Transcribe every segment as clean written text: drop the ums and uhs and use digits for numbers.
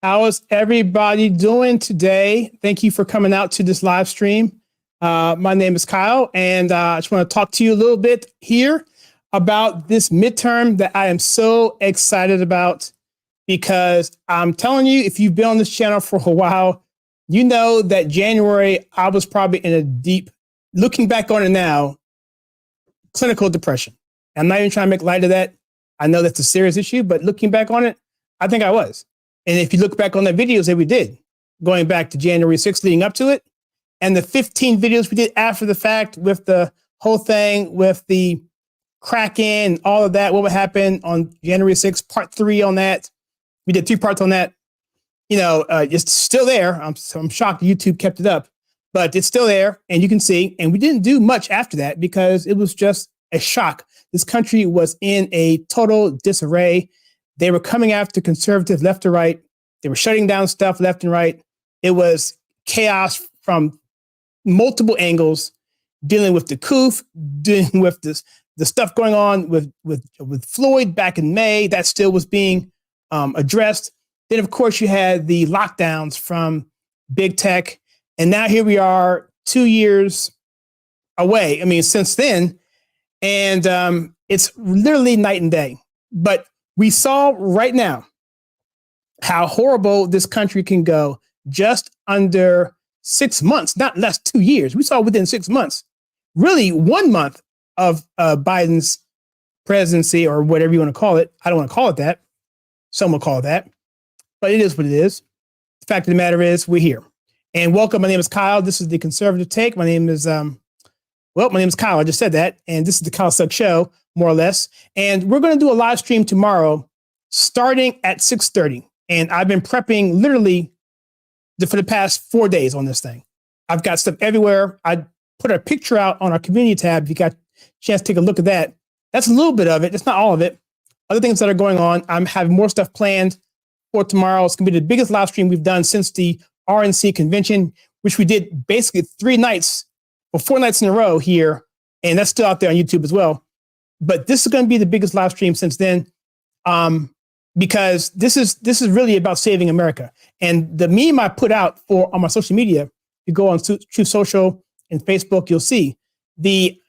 How is everybody doing today? Thank you for coming out to this live stream. My name is Kyle, and I just want to talk to you a little bit here about this midterm that I am so excited about, because I'm telling you, if you've been on this channel for a while, you know that January, I was probably in a deep, looking back on it now, clinical depression. I'm not even trying to make light of that. I know that's a serious issue, but looking back on it, I think I was. And if you look back on the videos that we did, going back to January 6th, leading up to it, and the 15 videos we did after the fact with the whole thing, with the crack-in and all of that, what would happen on January 6th, part 3 on that. We did 3 parts on that. You know, it's still there. I'm shocked YouTube kept it up, but it's still there, and you can see. And we didn't do much after that because it was just a shock. This country was in a total disarray. They were coming after conservatives left to right. They were shutting down stuff left and right. It was chaos from multiple angles, dealing with the coup, dealing with the stuff going on with Floyd back in May. That still was being addressed. Then, of course, you had the lockdowns from big tech. And now here we are 2 years away. I mean, since then, and it's literally night and day. But we saw right now how horrible this country can go just under 6 months, not less 2 years. We saw within 6 months, really 1 month of Biden's presidency, or whatever you want to call it. I don't want to call it that. Some will call it that, but it is what it is. The fact of the matter is we're here. And welcome. My name is Kyle. This is the Conservative Take. My name is, my name is Kyle. I just said that. And this is the Kyle Suck Show, more or less. And we're going to do a live stream tomorrow starting at 6:30. And I've been prepping literally for the past 4 days on this thing. I've got stuff everywhere. I put a picture out on our community tab. If you got a chance to take a look at that, that's a little bit of it. It's not all of it. Other things that are going on. I'm having more stuff planned for tomorrow. It's going to be the biggest live stream we've done since the RNC convention, which we did basically 3 nights or 4 nights in a row here. And that's still out there on YouTube as well. But this is going to be the biggest live stream since then. Because this is really about saving America. And the meme I put out on my social media, you go on Truth Social and Facebook, you'll see the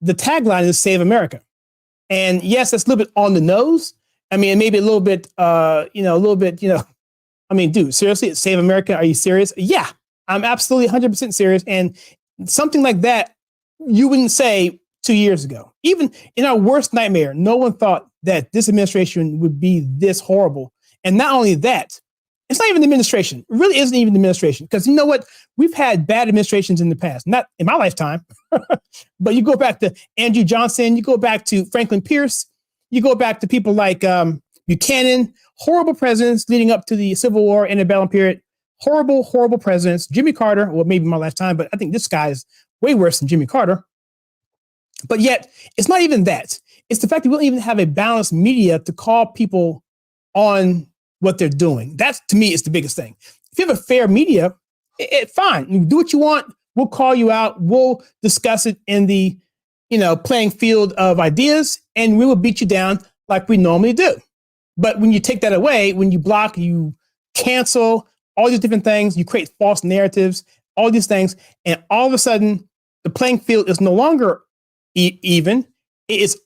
tagline is Save America. And yes, that's a little bit on the nose. I mean, maybe a little bit, I mean, dude, seriously, it's Save America. Are you serious? Yeah, I'm absolutely 100% serious. And something like that, you wouldn't say 2 years ago. Even in our worst nightmare, no one thought that this administration would be this horrible. And not only that, it's not even the administration. It really isn't even the administration. Because you know what? We've had bad administrations in the past, not in my lifetime, but you go back to Andrew Johnson, you go back to Franklin Pierce, you go back to people like Buchanan, horrible presidents leading up to the Civil War, antebellum period, horrible, horrible presidents. Jimmy Carter, well, maybe my lifetime, but I think this guy is way worse than Jimmy Carter. But yet, it's not even that. It's the fact that we don't even have a balanced media to call people on what they're doing. That, to me, is the biggest thing. If you have a fair media, fine. You do what you want. We'll call you out. We'll discuss it in the, playing field of ideas, and we will beat you down like we normally do. But when you take that away, when you block, you cancel, all these different things, you create false narratives, all these things, and all of a sudden, the playing field is no longer even. It is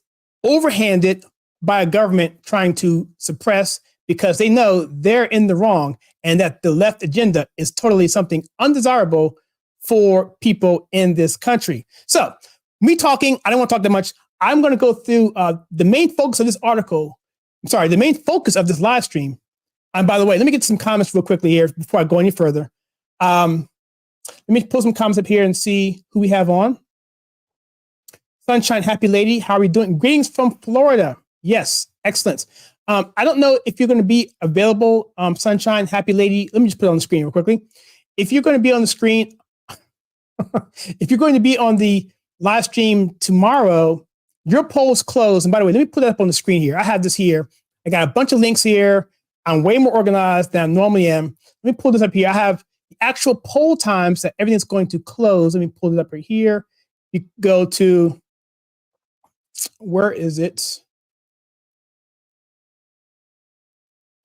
overhanded by a government trying to suppress, because they know they're in the wrong and that the left agenda is totally something undesirable for people in this country. So me talking, I don't want to talk that much. I'm going to go through the main focus of this article. The main focus of this live stream. And by the way, let me get some comments real quickly here before I go any further. Let me pull some comments up here and see who we have on. Sunshine Happy Lady, how are we doing? Greetings from Florida. Yes, excellent. I don't know if you're going to be available, Sunshine Happy Lady. Let me just put it on the screen real quickly. If you're going to be on the screen, if you're going to be on the live stream tomorrow, your poll is closed. And by the way, let me put it up on the screen here. I have this here. I got a bunch of links here. I'm way more organized than I normally am. Let me pull this up here. I have the actual poll times that everything's going to close. Let me pull it up right here. You go to, where is it?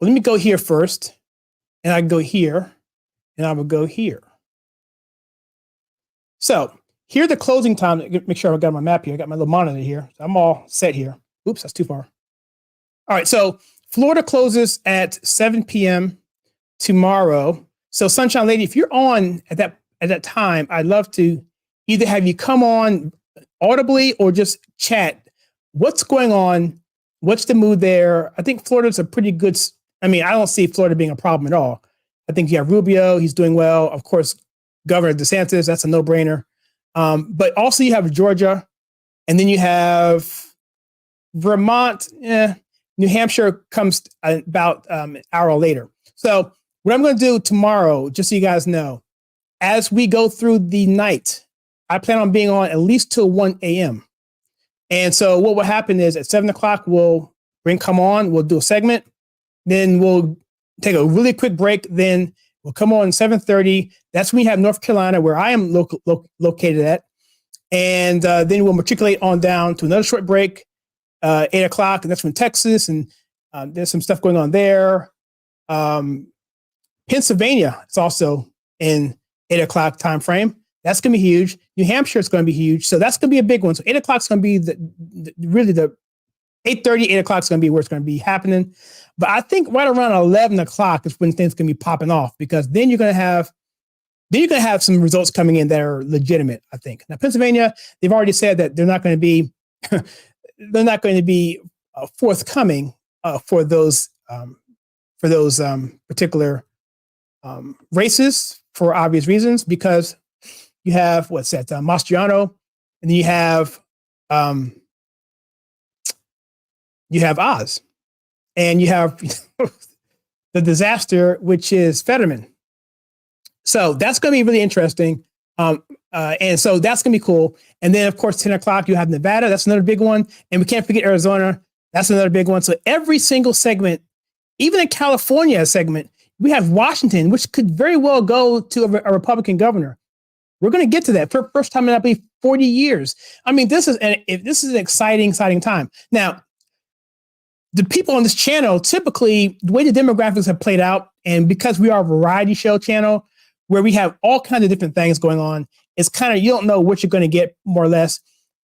Well, let me go here first. and I go here, and I would go here. So here are the closing time. Make sure I've got my map here. I got my little monitor here. So I'm all set here. Oops, that's too far. All right, so Florida closes at 7 p.m. tomorrow. So Sunshine Lady, if you're on at that time, I'd love to either have you come on audibly or just chat. What's going on? What's the mood there? I think Florida's a pretty good. I mean, I don't see Florida being a problem at all. I think you have Rubio. He's doing well. Of course, Governor DeSantis, that's a no-brainer. But also you have Georgia, and then you have Vermont. New Hampshire comes about an hour later. So what I'm going to do tomorrow, just so you guys know, as we go through the night, I plan on being on at least till 1 a.m. And so what will happen is at 7 o'clock, we'll come on, we'll do a segment, then we'll take a really quick break, then we'll come on at 7:30. That's when we have North Carolina, where I am located at. And then we'll matriculate on down to another short break, 8 o'clock, and that's from Texas, and there's some stuff going on there. Pennsylvania is also in 8 o'clock time frame. That's going to be huge. New Hampshire is going to be huge. So that's going to be a big one. So 8 o'clock is going to be really the 8:30, 8 o'clock is going to be where it's going to be happening. But I think right around 11 o'clock is when things going to be popping off, because then you're going to have some results coming in that are legitimate, I think. Now, Pennsylvania, they've already said that they're not going to be forthcoming for those particular races for obvious reasons, because you have Mastriano, and then you have Oz, and you have the disaster, which is Fetterman. So that's going to be really interesting. And so that's going to be cool. And then, of course, 10 o'clock, you have Nevada. That's another big one. And we can't forget Arizona. That's another big one. So every single segment, even in California segment, we have Washington, which could very well go to a Republican governor. We're going to get to that for the first time in, I believe, 40 years. I mean, this is an exciting time. Now, the people on this channel, typically, the way the demographics have played out, and because we are a variety show channel where we have all kinds of different things going on, it's kind of, you don't know what you're going to get, more or less.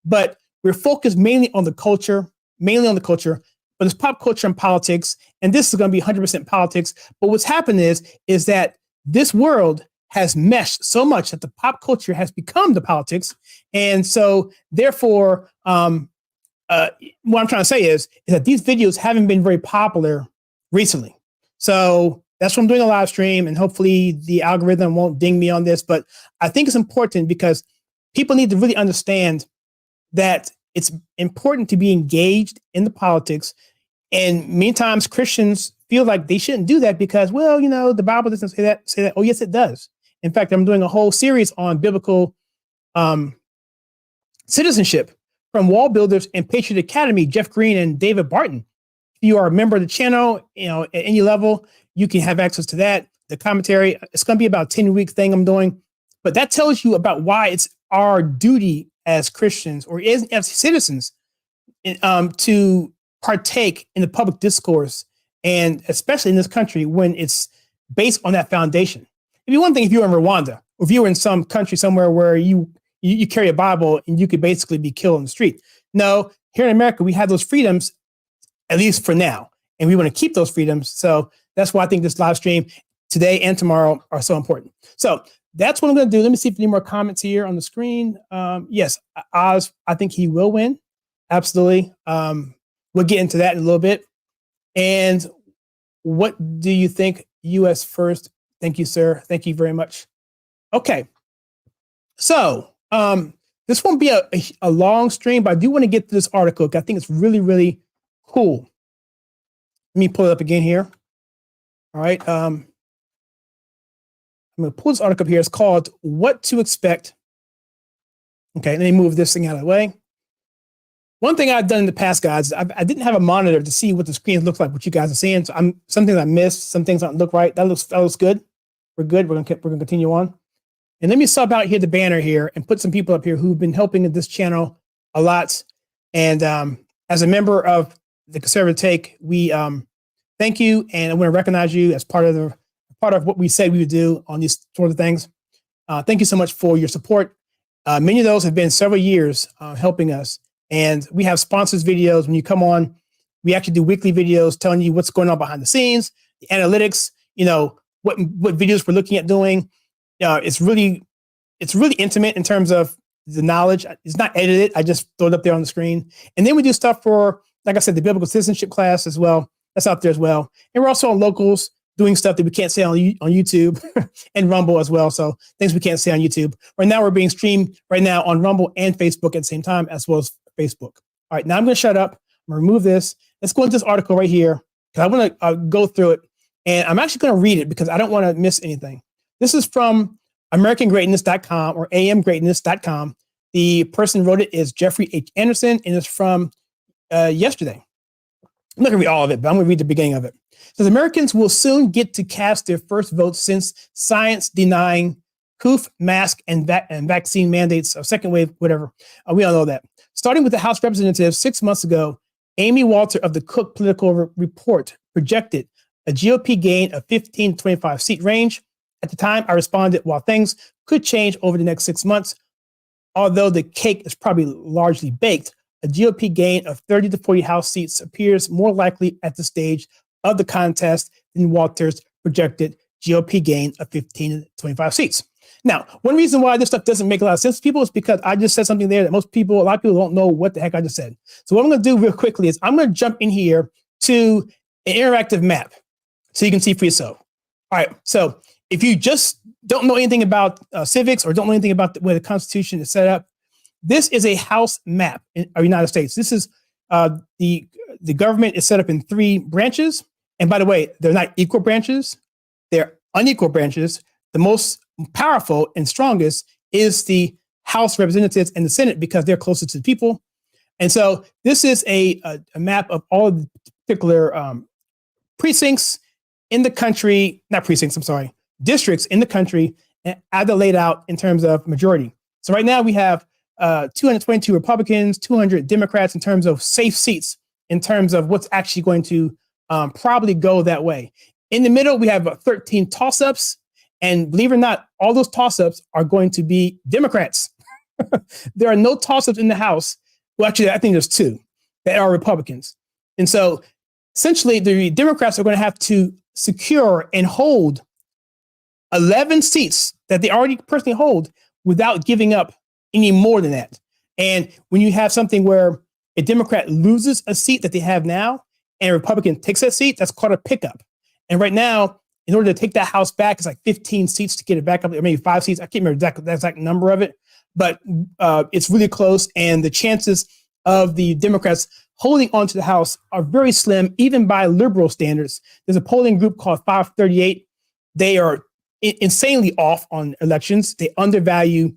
But we're focused mainly on the culture, but it's pop culture and politics. And this is going to be 100% politics. But what's happened is that this world has meshed so much that the pop culture has become the politics. And so therefore, what I'm trying to say is that these videos haven't been very popular recently. So that's why I'm doing a live stream, and hopefully the algorithm won't ding me on this. But I think it's important because people need to really understand that it's important to be engaged in the politics. And many times Christians feel like they shouldn't do that because, well, you know, the Bible doesn't say that. Oh, yes, it does. In fact, I'm doing a whole series on biblical citizenship from Wall Builders and Patriot Academy, Jeff Green and David Barton. If you are a member of the channel, you know, at any level, you can have access to that. The commentary, it's going to be about a 10-week thing I'm doing, but that tells you about why it's our duty as Christians or as citizens to partake in the public discourse, and especially in this country when it's based on that foundation. It'd be one thing if you were in Rwanda, or if you were in some country somewhere where you carry a Bible and you could basically be killed on the street. No, here in America, we have those freedoms, at least for now, and we want to keep those freedoms. So that's why I think this live stream today and tomorrow are so important. So that's what I'm going to do. Let me see if any more comments here on the screen. Yes, Oz, I think he will win. Absolutely. We'll get into that in a little bit. And what do you think? U.S. first. Thank you, sir. Thank you very much. Okay. So this won't be a long stream, but I do want to get to this article. I think it's really, really cool. Let me pull it up again here. All right. I'm going to pull this article up here. It's called What to Expect. Okay, let me move this thing out of the way. One thing I've done in the past, guys, I didn't have a monitor to see what the screen looks like, what you guys are seeing. So some things I missed, some things don't look right. That looks good. We're good. We're gonna continue on. And let me sub out here the banner here and put some people up here who've been helping this channel a lot. And as a member of the Conservative Take, we thank you, and I want to recognize you as part of part of what we said we would do on these sort of things. Thank you so much for your support. Many of those have been several years helping us. And we have sponsors videos. When you come on, we actually do weekly videos telling you what's going on behind the scenes, the analytics, what videos we're looking at doing. It's really intimate in terms of the knowledge. It's not edited. I just throw it up there on the screen. And then we do stuff for, like I said, the biblical citizenship class as well. That's out there as well. And we're also on locals doing stuff that we can't say on YouTube and Rumble as well. So things we can't say on YouTube. Right now we're being streamed right now on Rumble and Facebook at the same time, as well as Facebook. All right, now I'm going to shut up. I'm going to remove this. Let's go into this article right here because I want to go through it. And I'm actually going to read it because I don't want to miss anything. This is from AmericanGreatness.com or amgreatness.com. The person who wrote it is Jeffrey H. Anderson, and it's from yesterday. I'm not going to read all of it, but I'm going to read the beginning of it. It says, Americans will soon get to cast their first vote since science denying COOF, mask, and vaccine mandates, or second wave, whatever. We all know that. Starting with the House Representatives 6 months ago, Amy Walter of the Cook Political Report projected a GOP gain of 15 to 25 seat range. At the time, I responded, while things could change over the next 6 months, although the cake is probably largely baked, a GOP gain of 30 to 40 House seats appears more likely at the stage of the contest than Walter's projected GOP gain of 15 to 25 seats. Now, one reason why this stuff doesn't make a lot of sense to people is because I just said something there that a lot of people don't know what the heck I just said. So what I'm going to do real quickly is I'm going to jump in here to an interactive map so you can see for yourself. All right, so if you just don't know anything about civics or don't know anything about the way the Constitution is set up, this is a House map in the United States. This is the government is set up in 3 branches. And by the way, they're not equal branches. They're unequal branches. The most powerful and strongest is the House Representatives and the Senate because they're closer to the people. And so this is a map of all of the particular precincts in the country, not precincts, I'm sorry, districts in the country, and either laid out in terms of majority. So right now we have 222 Republicans, 200 Democrats in terms of safe seats, in terms of what's actually going to probably go that way. In the middle, we have 13 toss-ups. And believe it or not, all those toss-ups are going to be Democrats. There are no toss-ups in the House. Well, actually, I think there's 2 that are Republicans. And so essentially, the Democrats are going to have to secure and hold 11 seats that they already personally hold without giving up any more than that. And when you have something where a Democrat loses a seat that they have now and a Republican takes that seat, that's called a pickup. And right now, in order to take that House back, it's like 15 seats to get it back up, or maybe 5 seats. I can't remember the exact number of it, but it's really close. And the chances of the Democrats holding on to the House are very slim, even by liberal standards. There's a polling group called 538. They are insanely off on elections. They overvalue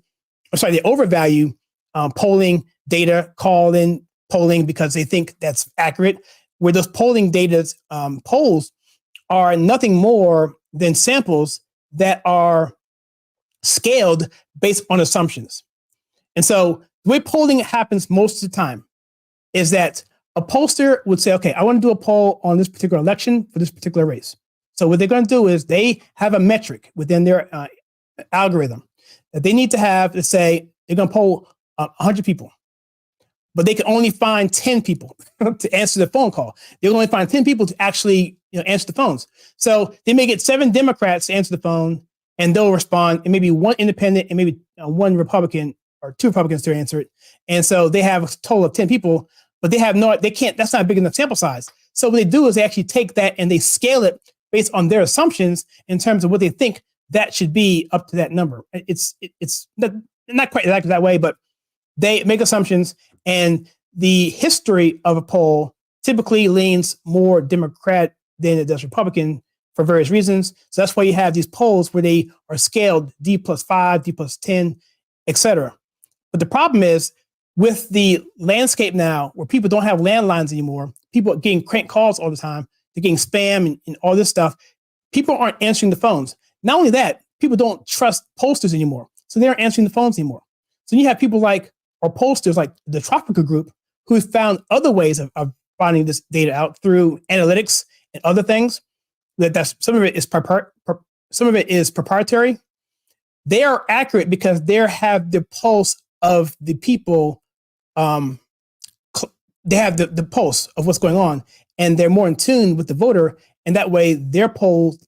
polling data, call-in polling, because they think that's accurate, where those polling data polls are nothing more than samples that are scaled based on assumptions. And so the way polling happens most of the time is that a pollster would say, okay, I want to do a poll on this particular election for this particular race. So what they're going to do is they have a metric within their algorithm that they need to have to say they're going to poll 100 people, but they can only find 10 people to answer the phone call. They'll only find 10 people to actually answer the phones. So they may get 7 Democrats to answer the phone, and they'll respond, and maybe 1 independent and maybe 1 Republican or 2 Republicans to answer it. And so they have a total of 10 people, but they can't, that's not a big enough sample size. So what they do is they actually take that and they scale it based on their assumptions in terms of what they think that should be up to that number. It's not quite exactly that way, but they make assumptions, and the history of a poll typically leans more Democrat than it does Republican for various reasons. So that's why you have these polls where they are scaled D+5, D+10, etc. But the problem is with the landscape now where people don't have landlines anymore, people are getting crank calls all the time, they're getting spam and all this stuff. People aren't answering the phones. Not only that, people don't trust pollsters anymore. So they aren't answering the phones anymore. So you have people or pollsters like the Tropica Group who found other ways of finding this data out through analytics and other things. Some of it is some of it is proprietary. They are accurate because they have the pulse of the people. They have the pulse of what's going on, and they're more in tune with the voter, and that way their polling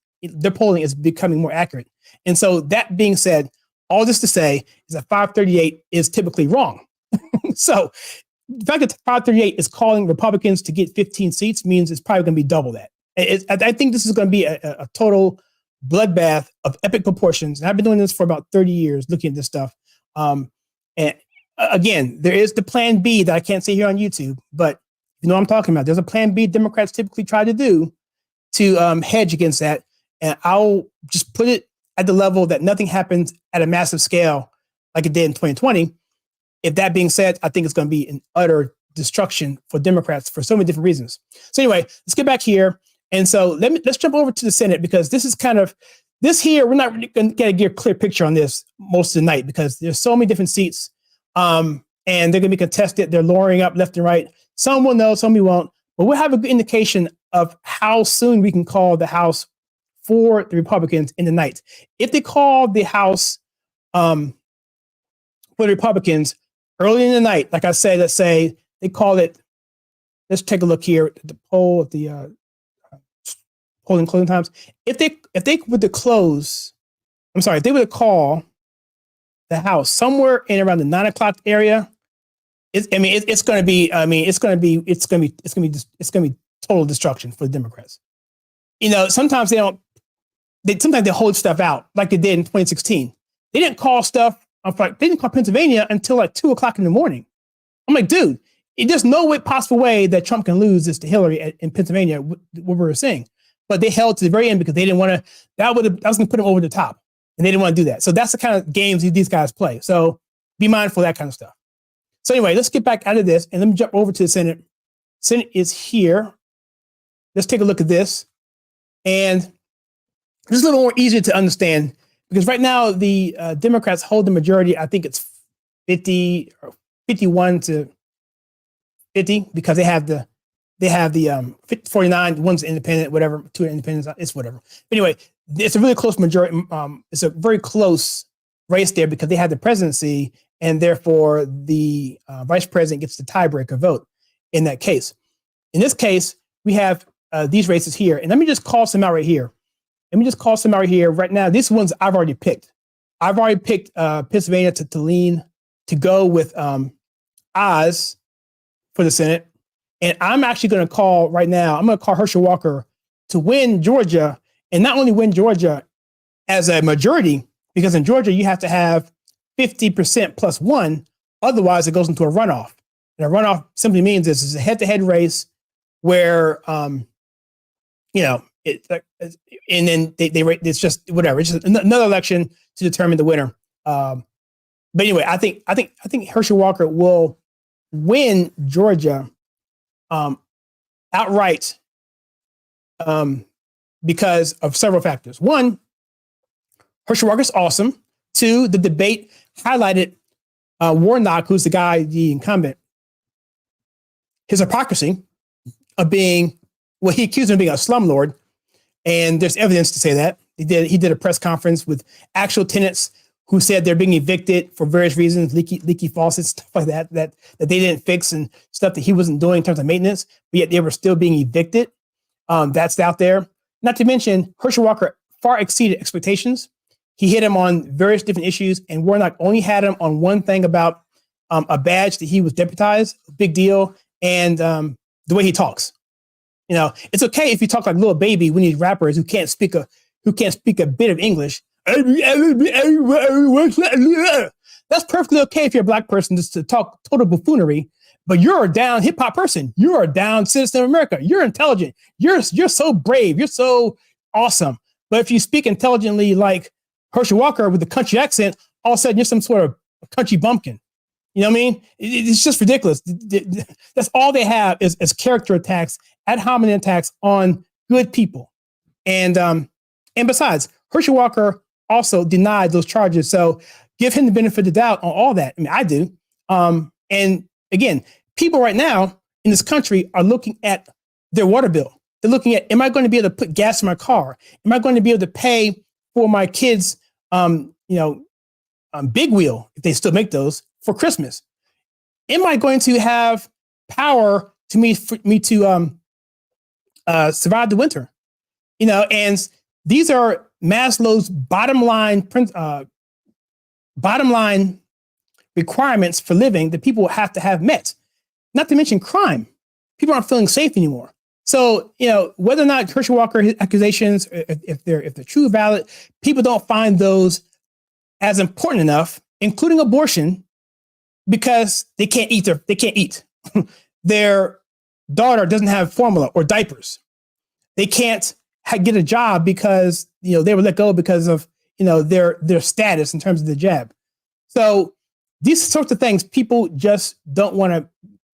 is becoming more accurate. And so that being said, all this to say is that 538 is typically wrong. So the fact that 538 is calling Republicans to get 15 seats means it's probably going to be double that. I think this is going to be a total bloodbath of epic proportions. And I've been doing this for about 30 years, looking at this stuff. And again, there is the plan B that I can't say here on YouTube, but you know what I'm talking about. There's a plan B Democrats typically try to do to hedge against that. And I'll just put it at the level that nothing happens at a massive scale like it did in 2020. If that being said, I think it's going to be an utter destruction for Democrats for so many different reasons. So anyway, let's get back here. And so let's jump over to the Senate, because this is kind of this here. We're not really going to get a clear picture on this most of the night because there's so many different seats, and they're going to be contested. They're lowering up left and right. Some will know, some we won't. But we'll have a good indication of how soon we can call the House for the Republicans in the night. If they call the House for the Republicans early in the night, like I said, let's say they call it. Let's take a look here at the poll at the polling closing times. If they were to close, I'm sorry, if they were to call the House somewhere in around the 9 o'clock area, it's going to be total destruction for the Democrats. You know, sometimes sometimes they hold stuff out like they did in 2016. They didn't call stuff. They didn't call Pennsylvania until like 2 o'clock in the morning. I'm like, dude, there's no possible way that Trump can lose this to Hillary in Pennsylvania, what we were saying. But they held to the very end because they didn't want to, that was going to put them over the top. And they didn't want to do that. So that's the kind of games these guys play. So be mindful of that kind of stuff. So anyway, let's get back out of this and let me jump over to the Senate. Senate is here. Let's take a look at this. And this is a little more easier to understand because right now the Democrats hold the majority. I think it's 50 or 51 to 50 because they have the 49, one's independent, whatever, two independents, it's whatever. But anyway, it's a really close majority. It's a very close race there because they have the presidency, and therefore the vice president gets the tiebreaker vote in that case. In this case, we have these races here, and let me just call some out right here. Right now. These ones I've already picked. I've already picked Pennsylvania to go with Oz for the Senate. And I'm actually going to call right now, I'm going to call Herschel Walker to win Georgia, and not only win Georgia as a majority, because in Georgia, you have to have 50% plus one. Otherwise, it goes into a runoff. And a runoff simply means this is a head-to-head race where, and then it's just whatever. It's just another election to determine the winner. But anyway, I think Herschel Walker will win Georgia outright because of several factors. One, Herschel Walker's awesome. Two, the debate highlighted Warnock, who's the incumbent, his hypocrisy of being, well, he accused him of being a slumlord, and there's evidence to say that. He did a press conference with actual tenants who said they're being evicted for various reasons, leaky faucets, stuff like that they didn't fix, and stuff that he wasn't doing in terms of maintenance, but yet they were still being evicted. That's out there. Not to mention, Herschel Walker far exceeded expectations. He hit him on various different issues, and Warnock only had him on one thing about a badge that he was deputized, big deal, and the way he talks. You know, it's okay if you talk like Lil Baby when these rappers who can't speak a bit of English. That's perfectly okay if you're a black person just to talk total buffoonery, but you're a down hip hop person. You're a down citizen of America. You're intelligent. You're so brave. You're so awesome. But if you speak intelligently like Herschel Walker with a country accent, all of a sudden you're some sort of country bumpkin. You know what I mean? It's just ridiculous. That's all they have is character attacks, ad hominem attacks on good people. And besides, Herschel Walker also denied those charges. So give him the benefit of the doubt on all that. I mean, I do. And again, people right now in this country are looking at their water bill. They're looking at, am I going to be able to put gas in my car? Am I going to be able to pay for my kids, big wheel, if they still make those, for Christmas? Am I going to have power for me to survive the winter? And these are Maslow's bottom line requirements for living that people have to have met. Not to mention crime. People aren't feeling safe anymore. So, whether or not Herschel Walker accusations, if they're true or valid, people don't find those as important enough, including abortion, because they can't eat. Their daughter doesn't have formula or diapers. They can't get a job because they were let go because of their status in terms of the jab. So these sorts of things people just don't want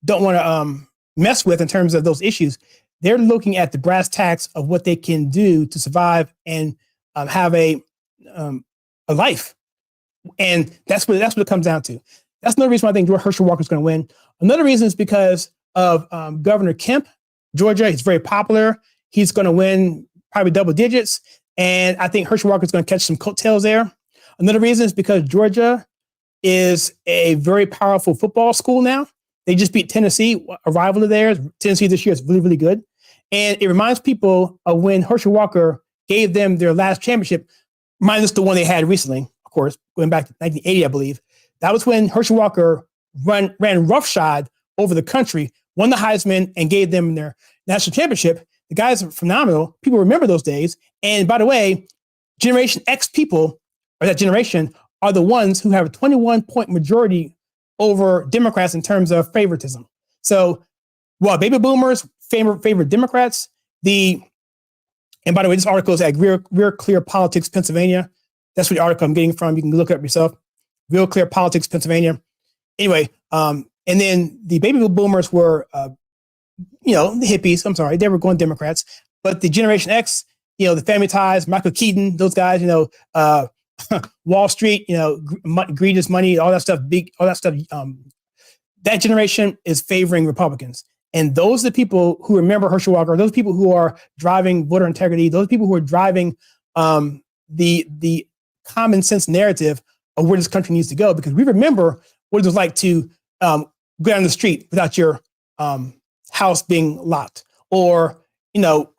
to mess with in terms of those issues. They're looking at the brass tacks of what they can do to survive and have a life, and that's what it comes down to. That's another reason why I think Herschel Walker is going to win. Another reason is because of Governor Kemp, Georgia. He's very popular. He's going to win probably double digits, and I think Herschel Walker is going to catch some coattails there. Another reason is because Georgia is a very powerful football school now. They just beat Tennessee, a rival of theirs. Tennessee this year is really, really good. And it reminds people of when Herschel Walker gave them their last championship, minus the one they had recently, of course, going back to 1980, I believe. That was when Herschel Walker ran roughshod over the country, won the Heisman, and gave them their national championship. The guys are phenomenal. People remember those days. And by the way, Generation X people, or that generation, are the ones who have a 21-point majority over Democrats in terms of favoritism. So while baby boomers favor Democrats, and by the way, this article is at Real Clear Politics, Pennsylvania. That's what the article I'm getting from. You can look it up yourself. Real Clear Politics, Pennsylvania. Anyway, and then the baby boomers were, the hippies. I'm sorry, they were going Democrats. But the Generation X, the Family Ties, Michael Keaton, those guys, Wall Street, greed money, all that stuff, that generation is favoring Republicans. And those are the people who remember Herschel Walker, those people who are driving voter integrity, those people who are driving the common sense narrative of where this country needs to go, because we remember what it was like to go down the street without your house being locked, or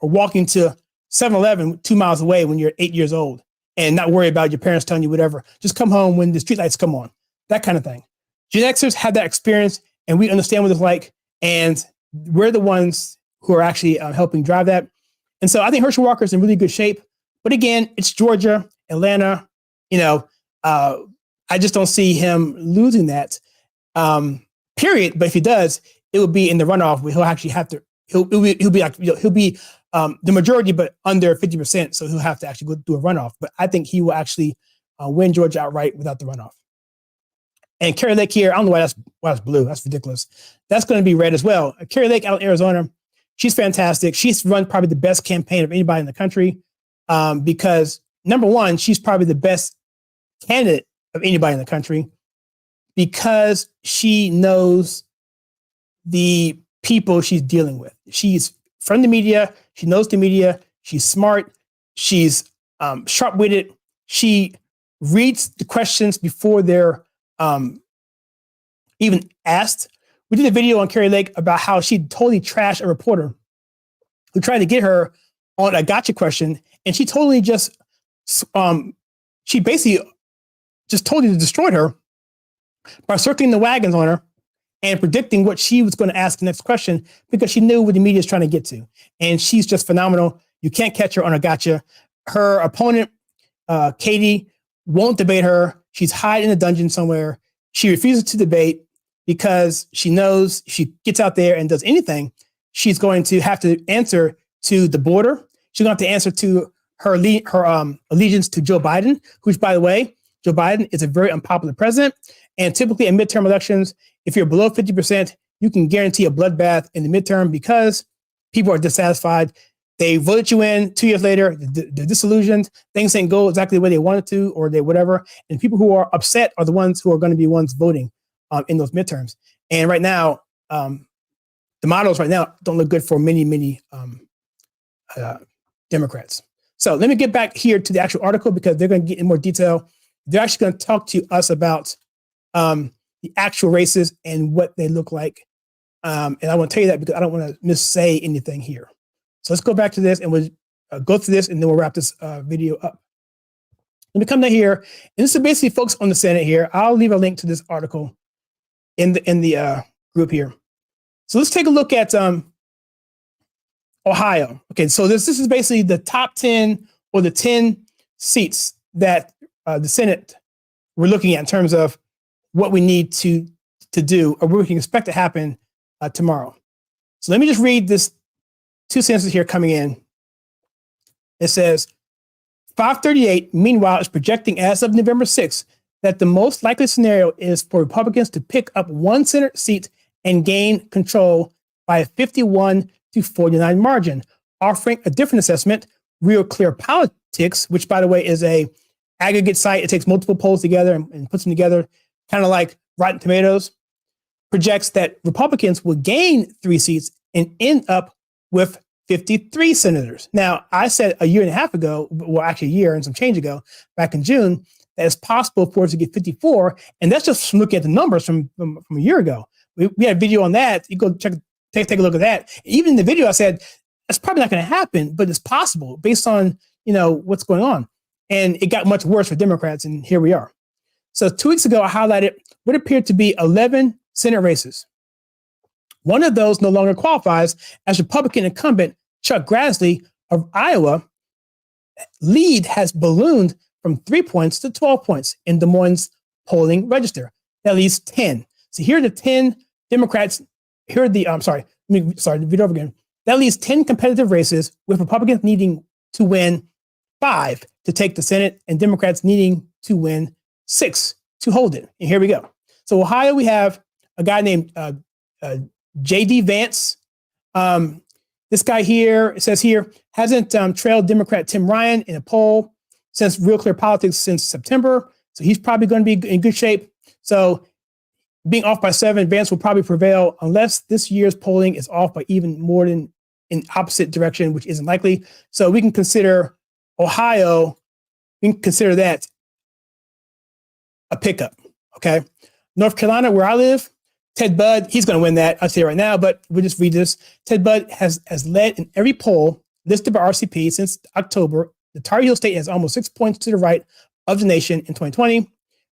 walking to 7-Eleven 2 miles away when you're 8 years old and not worry about your parents telling you whatever. Just come home when the streetlights come on, that kind of thing. Gen Xers have that experience, and we understand what it's like, and we're the ones who are actually helping drive that. And so I think Herschel Walker is in really good shape. But again, it's Georgia, Atlanta. I just don't see him losing that. Period. But if he does, it will be in the runoff where he'll actually have to. He'll be the majority, but under 50%. So he'll have to actually go do a runoff. But I think he will actually win Georgia outright without the runoff. And Kari Lake here, I don't know why that's blue. That's ridiculous. That's going to be red as well. Kari Lake out in Arizona, she's fantastic. She's run probably the best campaign of anybody in the country because, number one, she's probably the best candidate of anybody in the country because she knows the people she's dealing with. She's from the media. She knows the media. She's smart. She's sharp-witted. She reads the questions before they're even asked. We did a video on Kari Lake about how she totally trashed a reporter who tried to get her on a gotcha question, and she totally she basically just totally destroyed her by circling the wagons on her and predicting what she was going to ask the next question because she knew what the media is trying to get to. And she's just phenomenal. You can't catch her on a gotcha. Her opponent, Katie, won't debate her. She's hiding in a dungeon somewhere. She refuses to debate because she knows if she gets out there and does anything, she's going to have to answer to the border. She's going to have to answer to her allegiance to Joe Biden, which, by the way, Joe Biden is a very unpopular president. And typically in midterm elections, if you're below 50%, you can guarantee a bloodbath in the midterm because people are dissatisfied. They voted you in 2 years later, they're disillusioned. Things didn't go exactly the way they wanted to, or they whatever. And people who are upset are the ones who are going to be ones voting in those midterms. And right now, the models right now don't look good for many Democrats. So let me get back here to the actual article because they're going to get in more detail. They're actually going to talk to us about the actual races and what they look like. And I want to tell you that because I don't want to missay anything here. So let's go back to this and we'll go through this and then we'll wrap this video up. Let me come down here. And this is basically focused on the Senate here. I'll leave a link to this article in the group here. So let's take a look at Ohio. Okay, so this is basically the top 10 or the 10 seats that the Senate we're looking at in terms of what we need to do or what we can expect to happen tomorrow. So let me just read this 2 sentences here coming in. It says, 538, meanwhile, is projecting as of November 6th that the most likely scenario is for Republicans to pick up 1 Senate seat and gain control by a 51-49 margin, offering a different assessment. Real Clear Politics, which, by the way, is a aggregate site. It takes multiple polls together and puts them together, kind of like Rotten Tomatoes, projects that Republicans will gain 3 seats and end up with 53 senators. Now, I said a year and a half ago, well, actually a year and some change ago, back in June, that it's possible for us to get 54. And that's just from looking at the numbers from a year ago. We had a video on that. You go take a look at that. Even in the video, I said, that's probably not going to happen, but it's possible based on, what's going on. And it got much worse for Democrats, and here we are. So 2 weeks ago, I highlighted what appeared to be 11 Senate races. One of those no longer qualifies as Republican incumbent Chuck Grassley of Iowa. Lead has ballooned from 3 points to 12 points in Des Moines polling register. At least 10. So here are the 10 Democrats. Here are the, the video over again. That leaves 10 competitive races with Republicans needing to win 5 to take the Senate and Democrats needing to win 6 to hold it. And here we go. So Ohio, we have a guy named J.D. Vance. This guy here, it says here, hasn't trailed Democrat Tim Ryan in a poll since Real Clear Politics since September. So he's probably going to be in good shape. So being off by 7, Vance will probably prevail unless this year's polling is off by even more than in opposite direction, which isn't likely. So we can consider Ohio, we can consider that a pickup, okay? North Carolina, where I live, Ted Budd, he's going to win that. I'll say right now, but we'll just read this. Ted Budd has led in every poll listed by RCP since October. The Tar Heel state has almost 6 points to the right of the nation in 2020.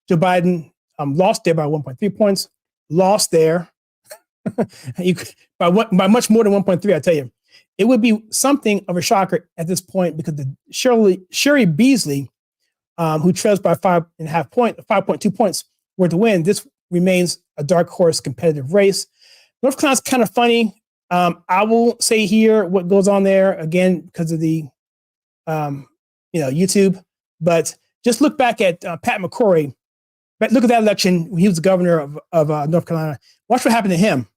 Joe Biden lost there by 1.3 points. Lost there by much more than 1.3. I tell you, it would be something of a shocker at this point because the Sherry Beasley, who trails by 5.2 points, were to win. This remains a dark horse competitive race. North Carolina's kind of funny. I will say here what goes on there again because of the YouTube, but just look back at Pat McCrory. Look at that election when he was the governor of North Carolina. Watch what happened to him,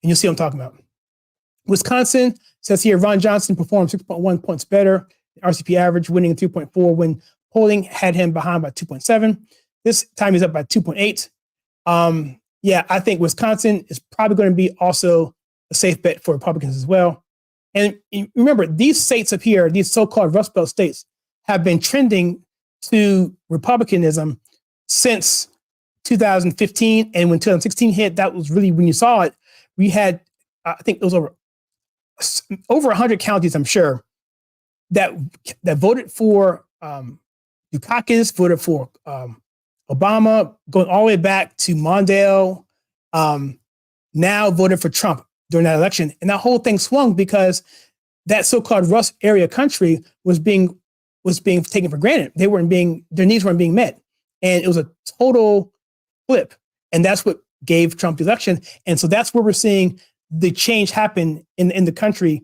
and you'll see what I'm talking about. Wisconsin says here Ron Johnson performed 6.1 points better than RCP average, winning 3.4 when polling had him behind by 2.7. This time he's up by 2.8. I think Wisconsin is probably going to be also a safe bet for Republicans as well. And remember, these states up here, these so-called Rust Belt states, have been trending to Republicanism since 2015. And when 2016 hit, that was really when you saw it. We had, I think it was over 100 counties, I'm sure, that voted for Dukakis, voted for Obama, going all the way back to Mondale, now voted for Trump during that election. And that whole thing swung because that so-called Rust area country was being taken for granted. Their needs weren't being met. And it was a total flip. And that's what gave Trump the election. And so that's where we're seeing the change happen in the country,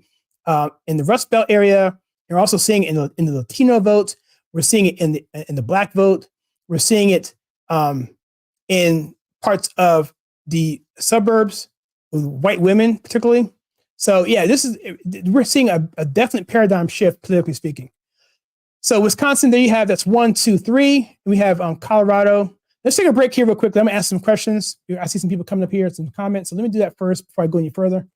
in the Rust Belt area. You're also seeing it in the Latino vote. We're seeing it in the Black vote. We're seeing it in parts of the suburbs with white women, particularly. So yeah, we're seeing a definite paradigm shift, politically speaking. So Wisconsin, there you have, that's 1, 2, 3. We have Colorado. Let's take a break here real quick. Let me ask some questions. I see some people coming up here, some comments. So let me do that first before I go any further.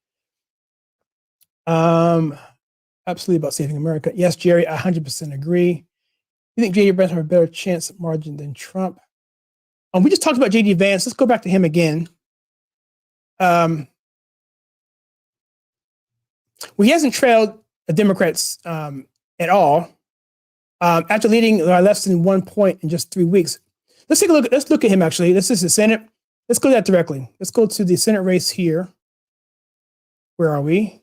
Absolutely about saving America. Yes, Jerry, I 100% agree. You think JD Vance have a better chance margin than Trump? We just talked about JD Vance. Let's go back to him again. Well, he hasn't trailed the Democrats at all after leading less than 1 point in just 3 weeks. Let's take a look. Let's look at him actually. This is the Senate. Let's go to that directly. Let's go to the Senate race here. Where are we?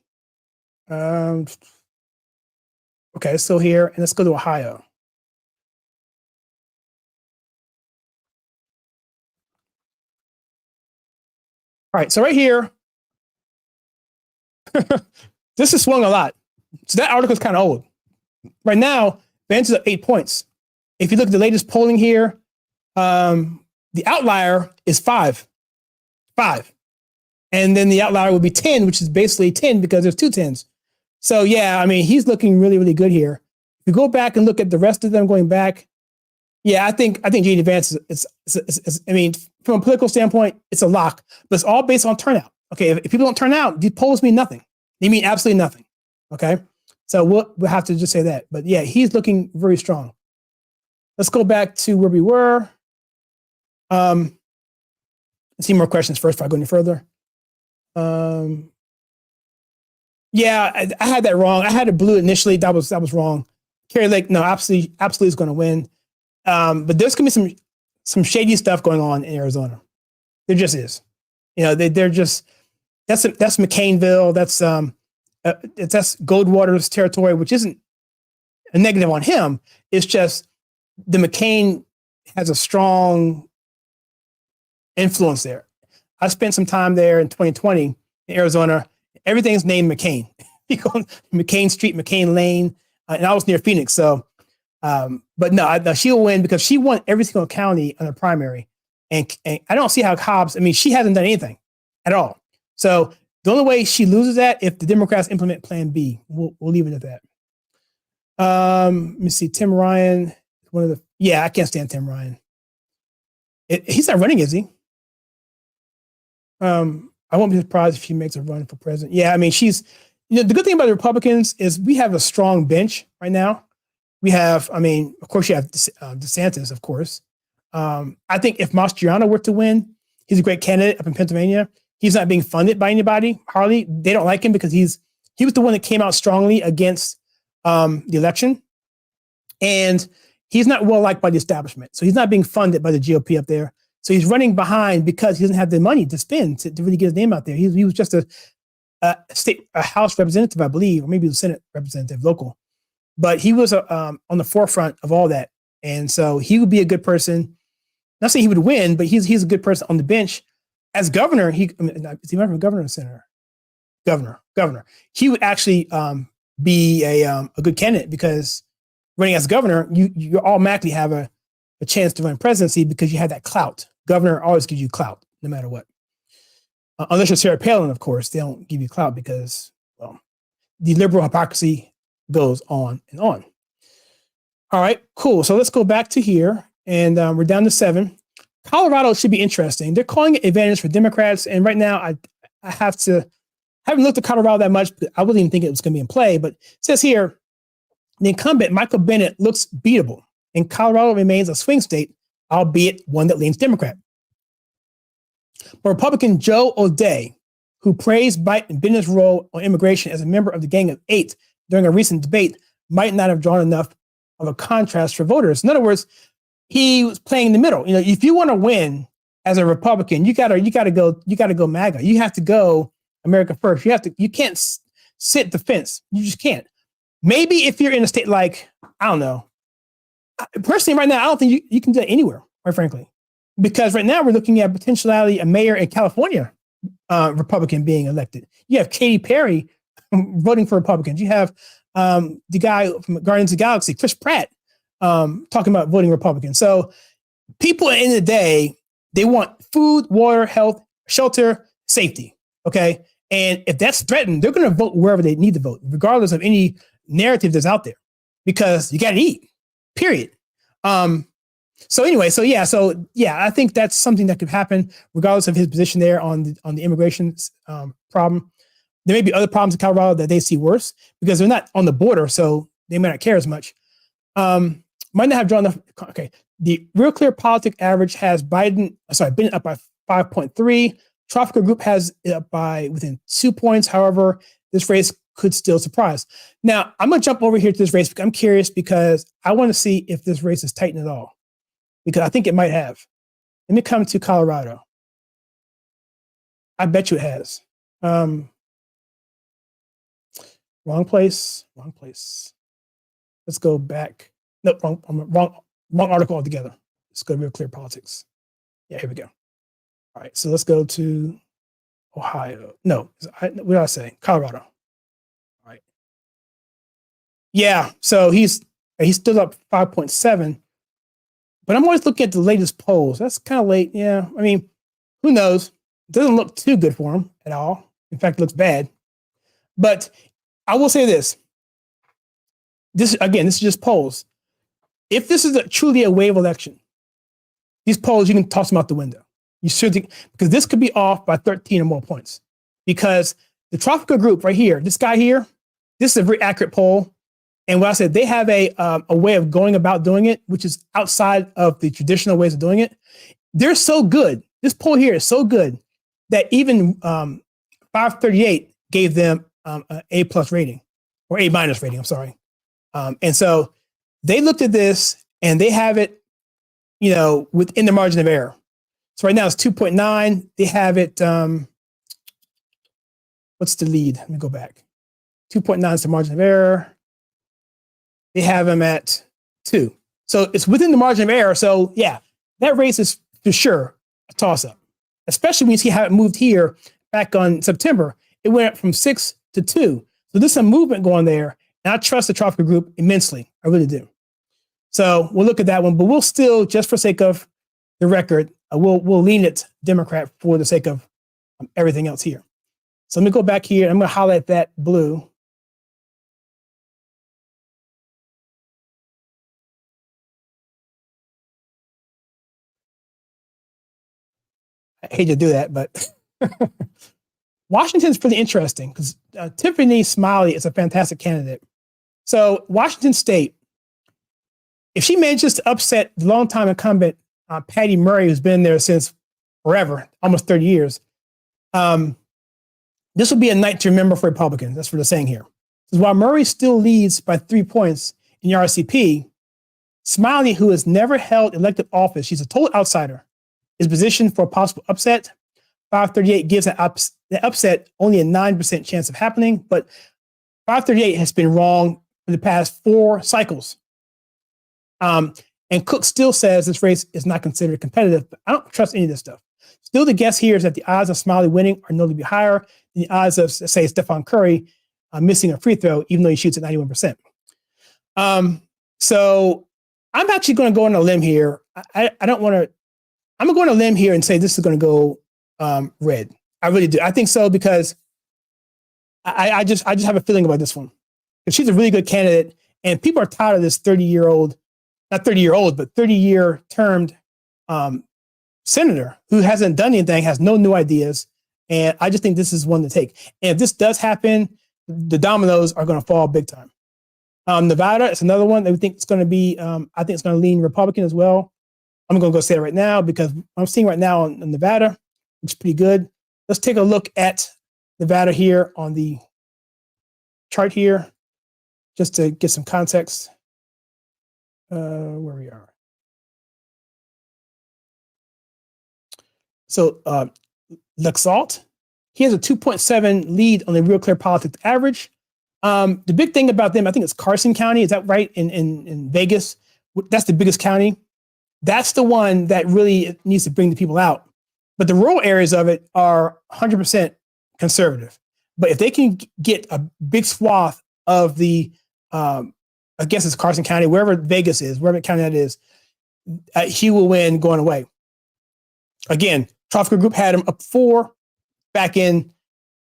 Okay, so here, and let's go to Ohio. All right, so right here, this has swung a lot. So that article is kind of old. Right now, Vance is up 8 points. If you look at the latest polling here, the outlier is 5. And then the outlier would be 10, which is basically 10 because there's 2 10s. So yeah, I mean, he's looking really, really good here. If you go back and look at the rest of them going back, yeah, I think JD Vance is I mean, from a political standpoint, it's a lock, but it's all based on turnout. Okay, if people don't turn out, these polls mean nothing. They mean absolutely nothing. Okay, so we'll have to just say that. But yeah, he's looking very strong. Let's go back to where we were. Let's see more questions first before I go any further. Yeah, I had that wrong. I had it blue initially. That was wrong. Kari Lake, no, absolutely is going to win. But there's going to be some shady stuff going on in Arizona. There just is. You know, they're just that's McCainville. That's Goldwater's territory, which isn't a negative on him. It's just the McCain has a strong influence there. I spent some time there in 2020 in Arizona. Everything's named McCain. You go McCain Street, McCain Lane, and I was near Phoenix. So, but no, she'll win because she won every single county in the primary. And I don't see how Hobbs, I mean, she hasn't done anything at all. So the only way she loses that if the Democrats implement Plan B. We'll leave it at that. Let me see. Tim Ryan, I can't stand Tim Ryan. He's not running, is he? I won't be surprised if she makes a run for president. Yeah, I mean, the good thing about the Republicans is we have a strong bench right now. We have, I mean, of course, you have DeSantis, of course. I think if Mastriano were to win, he's a great candidate up in Pennsylvania. He's not being funded by anybody, hardly. They don't like him because he was the one that came out strongly against the election. And he's not well liked by the establishment. So he's not being funded by the GOP up there. So he's running behind because he doesn't have the money to spend to really get his name out there. He was just a House representative, I believe, or maybe a Senate representative, local. But he was on the forefront of all that. And so he would be a good person. Not saying he would win, but he's a good person on the bench. As governor, is he running for governor or senator? Governor. He would actually be a good candidate because running as governor, you automatically have a chance to run presidency because you have that clout. Governor always gives you clout, no matter what. Unless you're Sarah Palin, of course, they don't give you clout because, well, the liberal hypocrisy goes on and on. All right, cool. So let's go back to here, and we're down to 7. Colorado should be interesting. They're calling it advantage for Democrats, and right now I haven't looked at Colorado that much, but I wouldn't even think it was going to be in play. But it says here, the incumbent, Michael Bennet, looks beatable, and Colorado remains a swing state, albeit one that leans Democrat. But Republican Joe O'Dea, who praised Bennett's role on immigration as a member of the Gang of Eight during a recent debate, might not have drawn enough of a contrast for voters. In other words, he was playing in the middle. You know, if you want to win as a Republican, you gotta go MAGA. You have to go America first. You can't sit the fence. You just can't. Maybe if you're in a state like, I don't know. Personally, right now, I don't think you can do it anywhere, quite frankly. Because right now we're looking at potentially a mayor in California, Republican being elected. You have Katy Perry voting for Republicans. You have the guy from Guardians of the Galaxy, Chris Pratt, talking about voting Republican. So people at the end of the day, they want food, water, health, shelter, safety. Okay. And if that's threatened, they're going to vote wherever they need to vote, regardless of any narrative that's out there, because you got to eat, period. So I think that's something that could happen regardless of his position there on the immigration problem. There may be other problems in Colorado that they see worse because they're not on the border, so they may not care as much. Might not have drawn the okay. The Real Clear Politics average has Biden up by 5.3. Tropical Group has it up by within 2 points. However, this race could still surprise. Now, I'm going to jump over here to this race because I'm curious because I want to see if this race is tightened at all because I think it might have. Let me come to Colorado. I bet you it has. Wrong place. Let's go back. No, wrong article altogether. Let's go to Real Clear Politics. Yeah, here we go. All right, so let's go to Ohio. No, what did I say? Colorado. All right. Yeah, so he's still up 5.7. But I'm always looking at the latest polls. That's kind of late. Yeah, I mean, who knows? It doesn't look too good for him at all. In fact, it looks bad. But I will say this. This is just polls. If this is truly a wave election, these polls, you can toss them out the window. You should, because this could be off by 13 or more points. Because the Tropical Group right here, this guy here, this is a very accurate poll. And what I said, they have a way of going about doing it, which is outside of the traditional ways of doing it. They're so good. This poll here is so good that even 538 gave them an A+ rating or A- rating. I'm sorry. And so they looked at this and they have it, within the margin of error. So right now it's 2.9. They have it. What's the lead? Let me go back. 2.9 is the margin of error. They have him at 2. So it's within the margin of error. So yeah, that race is for sure a toss up, especially when you see how it moved here back on September. It went up from 6 to 2. So there's some movement going there. And I trust the Tropical Group immensely. I really do. So we'll look at that one, but we'll still, just for sake of the record, we'll lean it Democrat for the sake of everything else here. So let me go back here. I'm going to highlight that blue. I hate to do that, but Washington's pretty interesting because Tiffany Smiley is a fantastic candidate. So Washington State, if she manages to upset the longtime incumbent Patty Murray, who's been there since forever, almost 30 years, this will be a night to remember for Republicans. That's what they're saying here. Because while Murray still leads by 3 points in the RCP, Smiley, who has never held elected office, she's a total outsider, is positioned for a possible upset. 538 gives the upset only a 9% chance of happening, but 538 has been wrong for the past 4 cycles. And Cook still says this race is not considered competitive, but I don't trust any of this stuff. Still, the guess here is that the odds of Smiley winning are notably higher than the odds of, say, Stephen Curry missing a free throw, even though he shoots at 91%. So I'm actually going to go on a limb here. I don't want to. I'm going to go on a limb here and say this is going to go red. I really do. I think so because I just have a feeling about this one. Because she's a really good candidate, and people are tired of this 30-year-old, not 30-year-old, but 30-year termed senator who hasn't done anything, has no new ideas, and I just think this is one to take. And if this does happen, the dominoes are going to fall big time. Nevada is another one that we think it's going to be. I think it's going to lean Republican as well. I'm going to go say it right now because I'm seeing right now in Nevada, it's pretty good. Let's take a look at Nevada here on the chart here, just to get some context. Where we are. So L'Exalt, he has a 2.7 lead on the Real Clear Politics average. The big thing about them, I think it's Carson County. Is that right? In Vegas, that's the biggest county. That's the one that really needs to bring the people out. But the rural areas of it are 100% conservative. But if they can get a big swath of the, I guess it's Carson County, wherever Vegas is, wherever county that is, he will win going away. Again, Tropical Group had him up 4 back in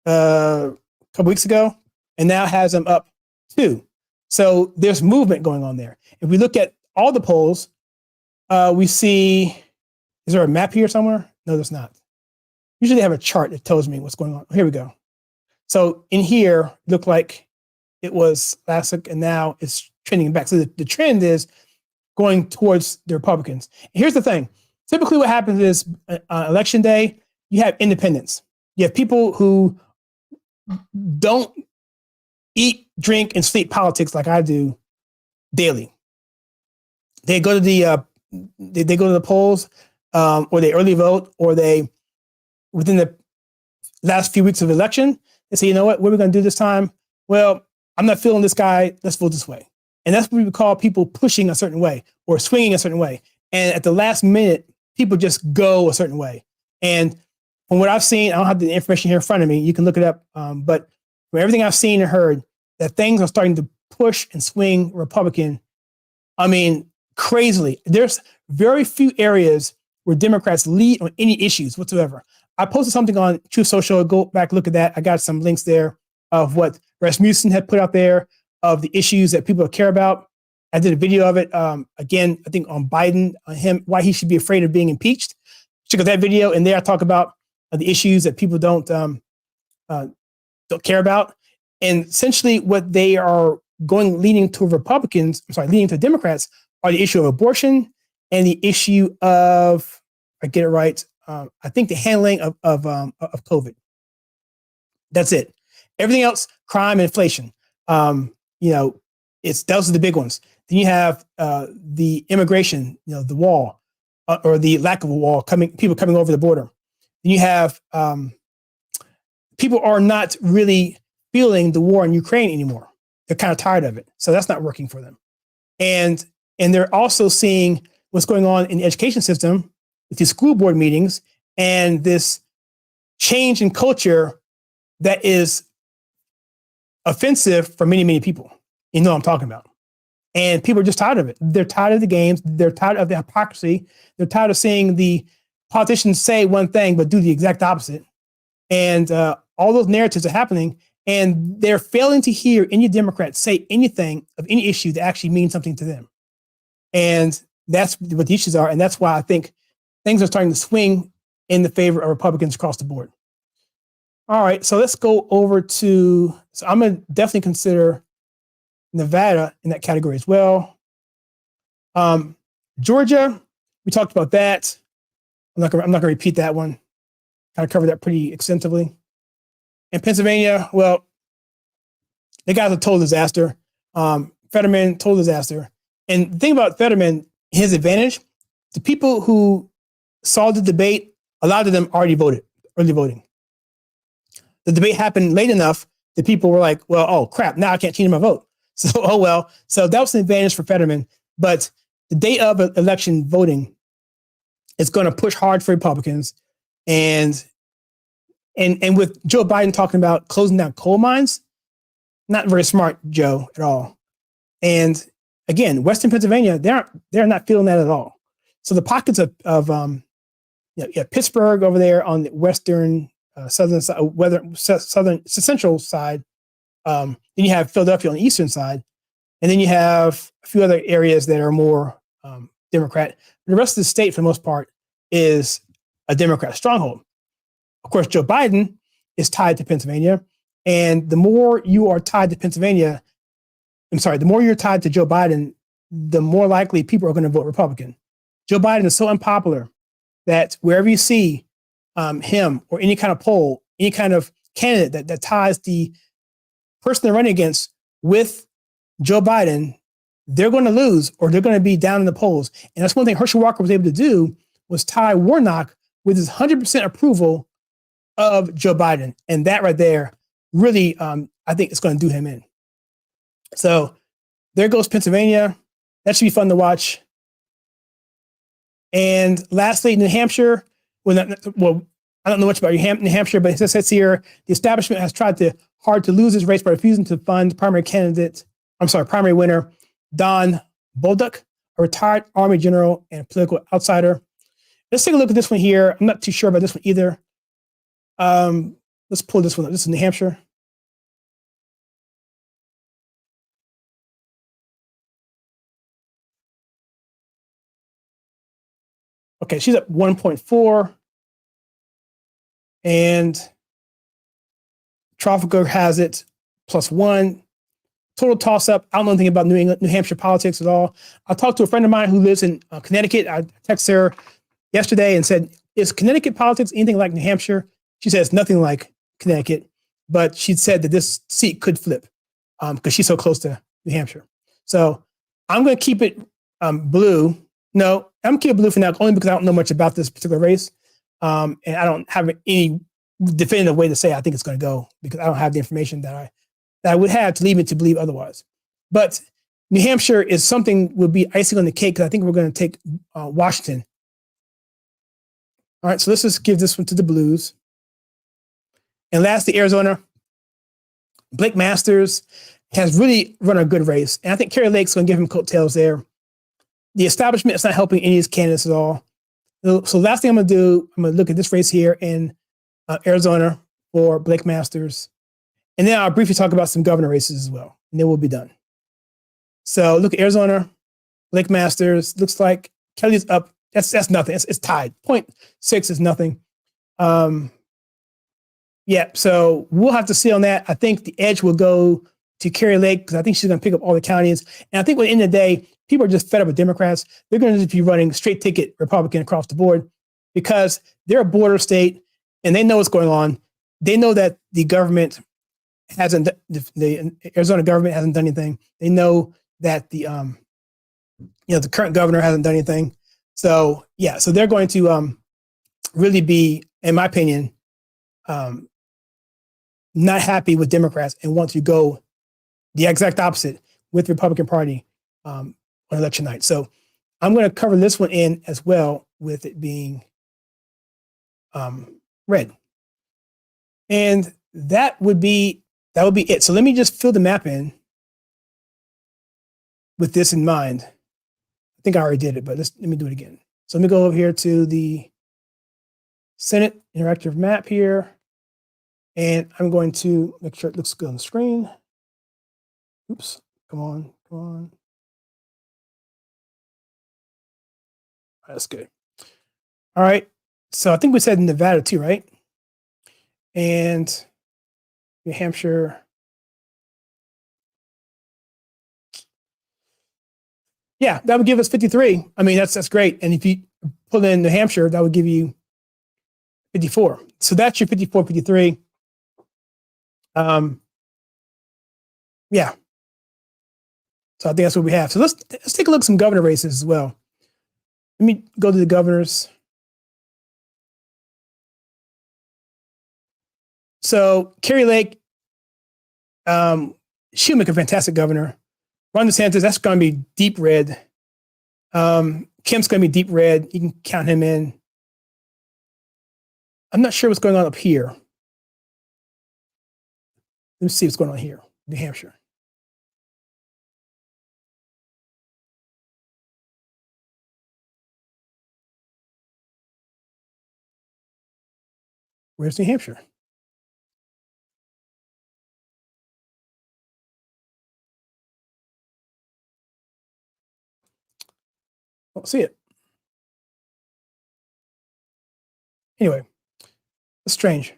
a couple weeks ago, and now has him up 2. So there's movement going on there. If we look at all the polls, we see, is there a map here somewhere? No, there's not. Usually they have a chart that tells me what's going on. Here we go. So in here, looked like it was last week, and now it's trending back. So the trend is going towards the Republicans. And here's the thing. Typically what happens is election day, you have independents. You have people who don't eat, drink, and sleep politics like I do daily. They go to they go to the polls, or they early vote, or they within the last few weeks of election, they say, you know what are we going to do this time? Well, I'm not feeling this guy. Let's vote this way. And that's what we would call people pushing a certain way or swinging a certain way. And at the last minute, people just go a certain way. And from what I've seen, I don't have the information here in front of me. You can look it up. But from everything I've seen and heard, that things are starting to push and swing Republican. I mean, crazily. There's very few areas where Democrats lead on any issues whatsoever. I posted something on Truth Social. Go back, look at that. I got some links there of what Rasmussen had put out there of the issues that people care about. I did a video of it. Again, I think on Biden, on him, why he should be afraid of being impeached. Check out that video. And there I talk about the issues that people don't care about. And essentially what they are leaning to leaning to Democrats are the issue of abortion and the issue of, I get it right, I think the handling of COVID. That's it. Everything else, crime, inflation. Those are the big ones. Then you have the immigration, the wall, or the lack of a wall, people coming over the border. Then you have people are not really feeling the war in Ukraine anymore. They're kind of tired of it. So that's not working for them. And they're also seeing what's going on in the education system with these school board meetings and this change in culture that is offensive for many, many people. You know what I'm talking about. And people are just tired of it. They're tired of the games. They're tired of the hypocrisy. They're tired of seeing the politicians say one thing but do the exact opposite. And all those narratives are happening. And they're failing to hear any Democrat say anything of any issue that actually means something to them. And that's what the issues are. And that's why I think things are starting to swing in the favor of Republicans across the board. All right, so let's go over so I'm going to definitely consider Nevada in that category as well. Georgia, we talked about that. I'm not going to repeat that one. Kind of covered that pretty extensively. And Pennsylvania, well, the guy's a total disaster. Fetterman, total disaster. And the thing about Fetterman, his advantage, the people who saw the debate, a lot of them already voted, early voting. The debate happened late enough that people were like, well, oh crap, now I can't change my vote. So, oh well. So that was an advantage for Fetterman. But the day of election voting is going to push hard for Republicans. And with Joe Biden talking about closing down coal mines, not very smart, Joe, at all. And again, Western Pennsylvania, they're not feeling that at all. So the pockets of Pittsburgh over there on the western southern side, southern central side. Then you have Philadelphia on the eastern side, and then you have a few other areas that are more Democrat. The rest of the state, for the most part, is a Democrat stronghold. Of course, Joe Biden is tied to Pennsylvania, and the more you are tied to Pennsylvania, the more you're tied to Joe Biden, the more likely people are going to vote Republican. Joe Biden is so unpopular that wherever you see him or any kind of poll, any kind of candidate that ties the person they're running against with Joe Biden, they're going to lose or they're going to be down in the polls. And that's one thing Herschel Walker was able to do, was tie Warnock with his 100% approval of Joe Biden. And that right there really, I think it's going to do him in. So there goes Pennsylvania. That should be fun to watch. And lastly, New Hampshire. I don't know much about New Hampshire, but it says here, the establishment has tried hard to lose its race by refusing to fund primary winner, Don Bolduc, a retired Army general and political outsider. Let's take a look at this one here. I'm not too sure about this one either. Let's pull this one up. This is New Hampshire. Okay, she's at 1.4. And Trafalgar has it +1. Total toss up. I don't know anything about New Hampshire politics at all. I talked to a friend of mine who lives in Connecticut. I texted her yesterday and said, is Connecticut politics anything like New Hampshire? She says nothing like Connecticut, but she said that this seat could flip because she's so close to New Hampshire. So I'm going to keep it blue. No, I'm going to keep it blue for now, only because I don't know much about this particular race. And I don't have any definitive way to say I think it's going to go because I don't have the information that I would have to lead me to believe otherwise. But New Hampshire is something will be icing on the cake because I think we're going to take Washington. All right, so let's just give this one to the Blues. And lastly, Arizona. Blake Masters has really run a good race. And I think Kerry Lake's going to give him coattails there. The establishment is not helping any of his candidates at all. So last thing I'm going to do, I'm going to look at this race here in Arizona for Blake Masters. And then I'll briefly talk about some governor races as well. And then we'll be done. So look at Arizona, Blake Masters. Looks like Kelly's up. That's nothing. It's tied. 0.6 is nothing. Yeah, so we'll have to see on that. I think the edge will go to Kerry Lake because I think she's going to pick up all the counties. And I think at the end of the day, people are just fed up with Democrats. They're going to just be running straight ticket Republican across the board because they're a border state and they know what's going on. They know that the government hasn't, the Arizona government hasn't done anything. They know that the current governor hasn't done anything. So yeah, so they're going to really be, in my opinion, not happy with Democrats and want to go the exact opposite with the Republican Party on election night. So I'm going to cover this one in as well with it being red. And that would be it. So let me just fill the map in with this in mind. I think I already did it, but let me do it again. So let me go over here to the Senate interactive map here. And I'm going to make sure it looks good on the screen. Oops, come on. All right, that's good. All right, so I think we said Nevada too, right? And New Hampshire. Yeah, that would give us 53. I mean, that's great. And if you pull in New Hampshire, that would give you 54. So that's your 54, 53. Yeah. So I think that's what we have. So let's take a look at some governor races as well. Let me go to the governors. So Kerry Lake, she'll make a fantastic governor. Ron DeSantis, that's going to be deep red. Kemp's going to be deep red. You can count him in. I'm not sure what's going on up here. Let me see what's going on here, New Hampshire. Where's New Hampshire? Don't see it. Anyway, it's strange.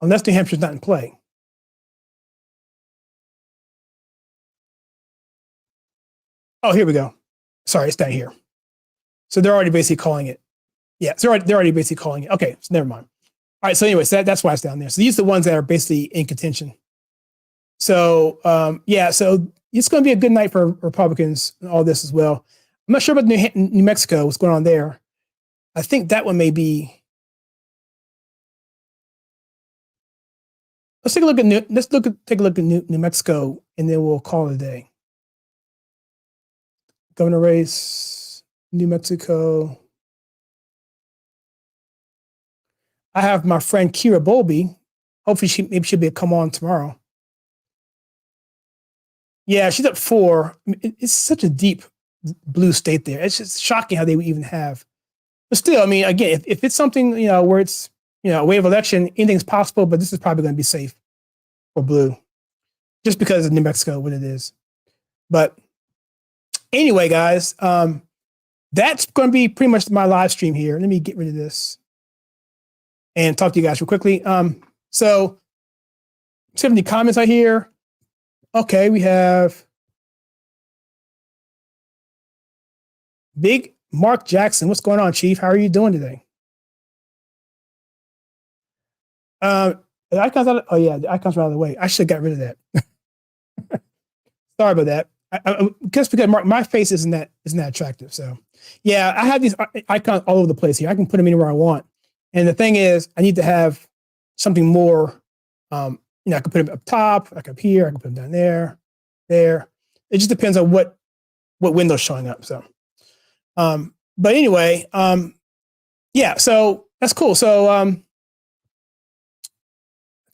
Unless New Hampshire's not in play. Oh, here we go. Sorry, it's down here. So they're already basically calling it. Yeah, so they're already basically calling it. Okay, so never mind. All right, so anyway, so that's why it's down there. So these are the ones that are basically in contention. So yeah, so it's going to be a good night for Republicans and all this as well. I'm not sure about New Mexico, what's going on there. I think that one may be. Let's take a look at take a look at New Mexico, and then we'll call it a day. Governor race, New Mexico. I have my friend Kira Bowlby. Hopefully, maybe she'll be a come on tomorrow. Yeah, she's up 4. It's such a deep blue state there. It's just shocking how they would even have. But still, I mean, again, if it's something where it's a wave election, anything's possible. But this is probably going to be safe for blue, just because of New Mexico, what it is. But anyway, guys, that's going to be pretty much my live stream here. Let me get rid of this. and talk to you guys real quickly. So, see any comments out here? Okay, we have Big Mark Jackson. What's going on, Chief? How are you doing today? The icons out of, oh yeah, the icons are out of the way. I should have got rid of that. Sorry about that. I guess because my face isn't that attractive. So yeah, I have these icons all over the place here. I can put them anywhere I want. And the thing is, I need to have something more. I can put them up top, like up here. I can put them down there, there. It just depends on what window's showing up. So, but anyway, yeah. So that's cool. So,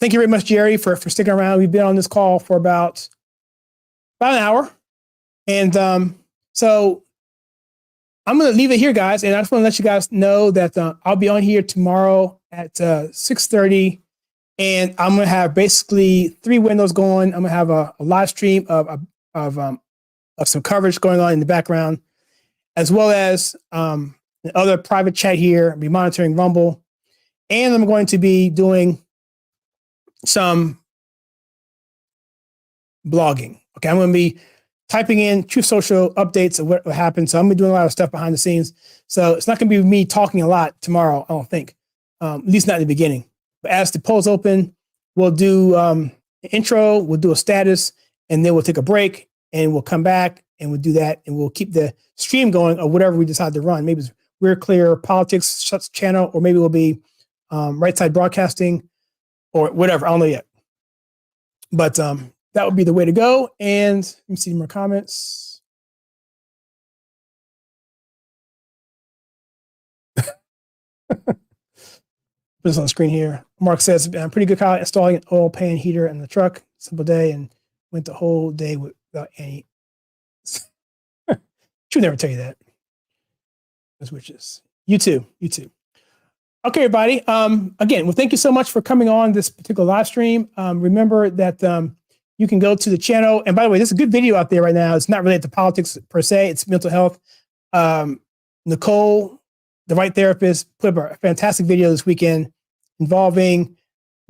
thank you very much, Jerry, for sticking around. We've been on this call for about an hour. And so I'm going to leave it here, guys. And I just want to let you guys know that I'll be on here tomorrow at 6:30. And I'm going to have basically 3 windows going. I'm going to have a live stream of some coverage going on in the background, as well as another private chat here. I'll be monitoring Rumble. And I'm going to be doing some blogging. Okay, I'm going to be typing in Truth Social updates of what happened. So I'm going to be doing a lot of stuff behind the scenes. So it's not going to be me talking a lot tomorrow, I don't think, at least not in the beginning. But as the polls open, we'll do an intro, we'll do a status, and then we'll take a break, and we'll come back, and we'll do that, and we'll keep the stream going or whatever we decide to run. Maybe it's We're Clear Politics channel, or maybe it will be Right Side Broadcasting, or whatever. I don't know yet. But that would be the way to go. And let me see more comments. Put this on the screen here. Mark says, I'm pretty good at installing an oil pan heater in the truck. Simple day, and went the whole day without any. Should never tell you that. Switches. You too. You too. Okay, everybody. Again, well, thank you so much for coming on this particular live stream. Remember that you can go to the channel. And by the way, there's a good video out there right now. It's not related to politics per se. It's mental health. Nicole, the Right Therapist, put up a fantastic video this weekend involving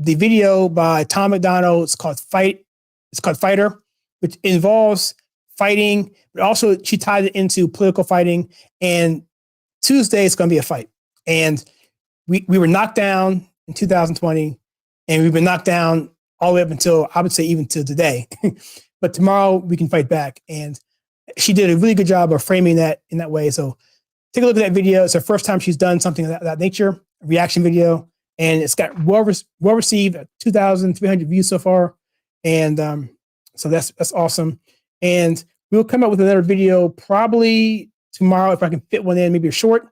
the video by Tom McDonald. It's called Fight. It's called Fighter, which involves fighting, but also she tied it into political fighting. And Tuesday, it's going to be a fight. And we were knocked down in 2020, and we've been knocked down all the way up until, I would say, even till today. But tomorrow we can fight back. And she did a really good job of framing that in that way. So take a look at that video. It's her first time she's done something of that nature, a reaction video. And it's got well received, 2,300 views so far. And so that's awesome. And we'll come up with another video probably tomorrow if I can fit one in, maybe a short.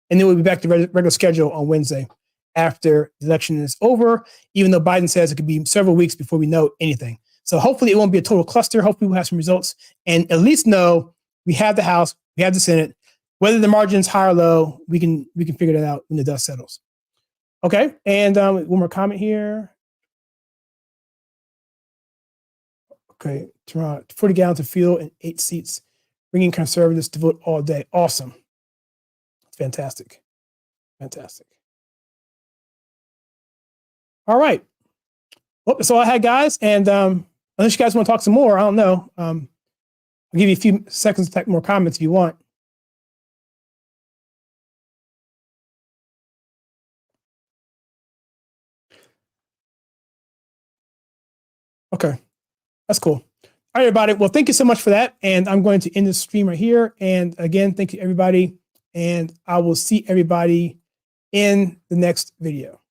And then we'll be back to regular schedule on Wednesday after the election is over, even though Biden says it could be several weeks before we know anything. So hopefully it won't be a total cluster. Hopefully we'll have some results and at least know we have the House, we have the Senate. Whether the margin's high or low, we can figure that out when the dust settles. Okay, and one more comment here. Okay, Toronto, 40 gallons of fuel and 8 seats, bringing conservatives to vote all day. Awesome. Fantastic. Fantastic. All right. Well, that's all I had, guys. And unless you guys want to talk some more, I don't know. I'll give you a few seconds to type more comments if you want. Okay. That's cool. All right, everybody. Well, thank you so much for that. And I'm going to end this stream right here. And again, thank you, everybody. And I will see everybody in the next video.